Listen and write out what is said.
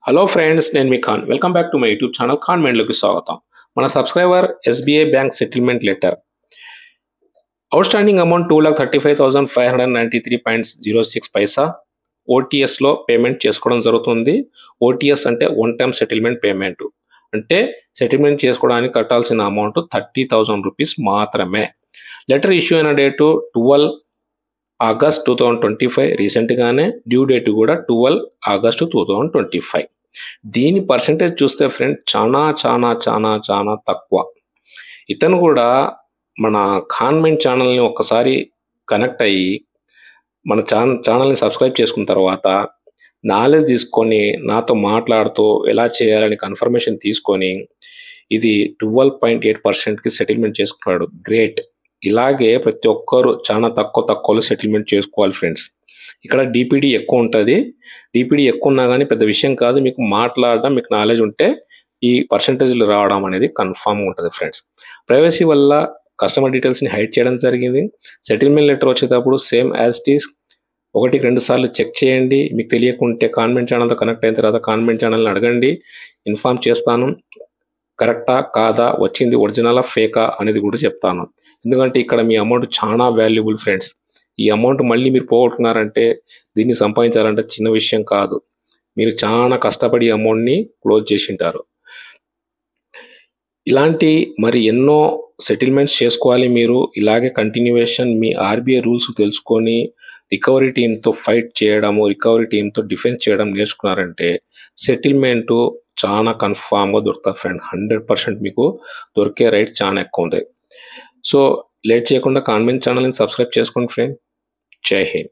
Hello friends, నేను మీ Khan. Welcome back to my YouTube channel Khan మెండ్లోకి స్వాగతం. మన subscriber SBI bank settlement letter outstanding amount 2,35,593.06 paisa ఓటీఎస్లో పేమెంట్ చేసుకోవడం జరుగుతుంది. ఓటీఎస్ అంటే వన్ టైమ్ సెటిల్మెంట్ పేమెంట్, అంటే సెటిల్మెంట్ చేసుకోవడానికి కట్టాల్సిన అమౌంట్ 30,000 రూపీస్ మాత్రమే. లెటర్ ఇష్యూ అయిన డేటు 12 ఆగస్ట్ 2025, రీసెంట్గానే డ్యూ డేట్ కూడా 12 ఆగస్టు 2025. దీని పర్సెంటేజ్ చూస్తే ఫ్రెండ్ చాలా తక్కువ. ఇతను కూడా మన కాన్మెంట్ ఛానల్ని ఒక్కసారి కనెక్ట్ అయ్యి మన ఛానల్ని సబ్స్క్రైబ్ చేసుకున్న తర్వాత నాలెడ్జ్ తీసుకొని నాతో మాట్లాడుతూ ఎలా చేయాలని కన్ఫర్మేషన్ తీసుకొని ఇది 12.8%కి సెటిల్మెంట్ చేసుకున్నాడు. గ్రేట్. ఇలాగే ప్రతి ఒక్కరు చాలా తక్కువలో సెటిల్మెంట్ చేసుకోవాలి ఫ్రెండ్స్. ఇక్కడ డిపిడి ఎక్కువ ఉంటుంది. డిపిడి ఎక్కువ ఉన్నా కానీ పెద్ద విషయం కాదు. మీకు మాట్లాడడం, మీకు నాలెడ్జ్ ఉంటే ఈ పర్సంటేజ్లు రావడం అనేది కన్ఫామ్గా ఉంటుంది ఫ్రెండ్స్. ప్రైవసీ వల్ల కస్టమర్ డీటెయిల్స్ని హైడ్ చేయడం జరిగింది. సెటిల్మెంట్ లెటర్ వచ్చేటప్పుడు సేమ్ యాజ్ ఇట్ ఈస్ 1-2 సార్లు చెక్ చేయండి. మీకు తెలియకుంటే కాన్మెంట్ ఛానల్తో కనెక్ట్ అయిన తర్వాత కాన్మెంట్ ఛానల్ని అడగండి, ఇన్ఫామ్ చేస్తాను. కరెక్టా కాదా, వచ్చింది ఒరిజినలా ఫేకా అనేది కూడా చెప్తాను. ఎందుకంటే ఇక్కడ మీ అమౌంట్ చాలా వాల్యుబుల్ ఫ్రెండ్స్. ఈ అమౌంట్ మళ్ళీ మీరు పోగొట్టుకున్నారంటే, దీన్ని సంపాదించాలంటే చిన్న విషయం కాదు. మీరు చాలా కష్టపడి అమౌంట్ని క్లోజ్ చేసి ఉంటారు. ఇలాంటి మరి ఎన్నో సెటిల్మెంట్స్ చేసుకోవాలి మీరు. ఇలాగే కంటిన్యూయేషన్ మీ ఆర్బీఐ రూల్స్ తెలుసుకొని రికవరీ టీంతో ఫైట్ చేయడము, రికవరీ టీంతో డిఫెన్స్ చేయడం నేర్చుకున్నారంటే సెటిల్మెంటు చాలా కన్ఫామ్గా దొరుకుతుంది ఫ్రెండ్. 100% మీకు దొరికే రైట్ చాలా ఎక్కువ ఉంది. సో లేట్ చేయకుండా కాన్మెంట్ ఛానల్ని సబ్స్క్రైబ్ చేసుకోండి ఫ్రెండ్. జై హింద్.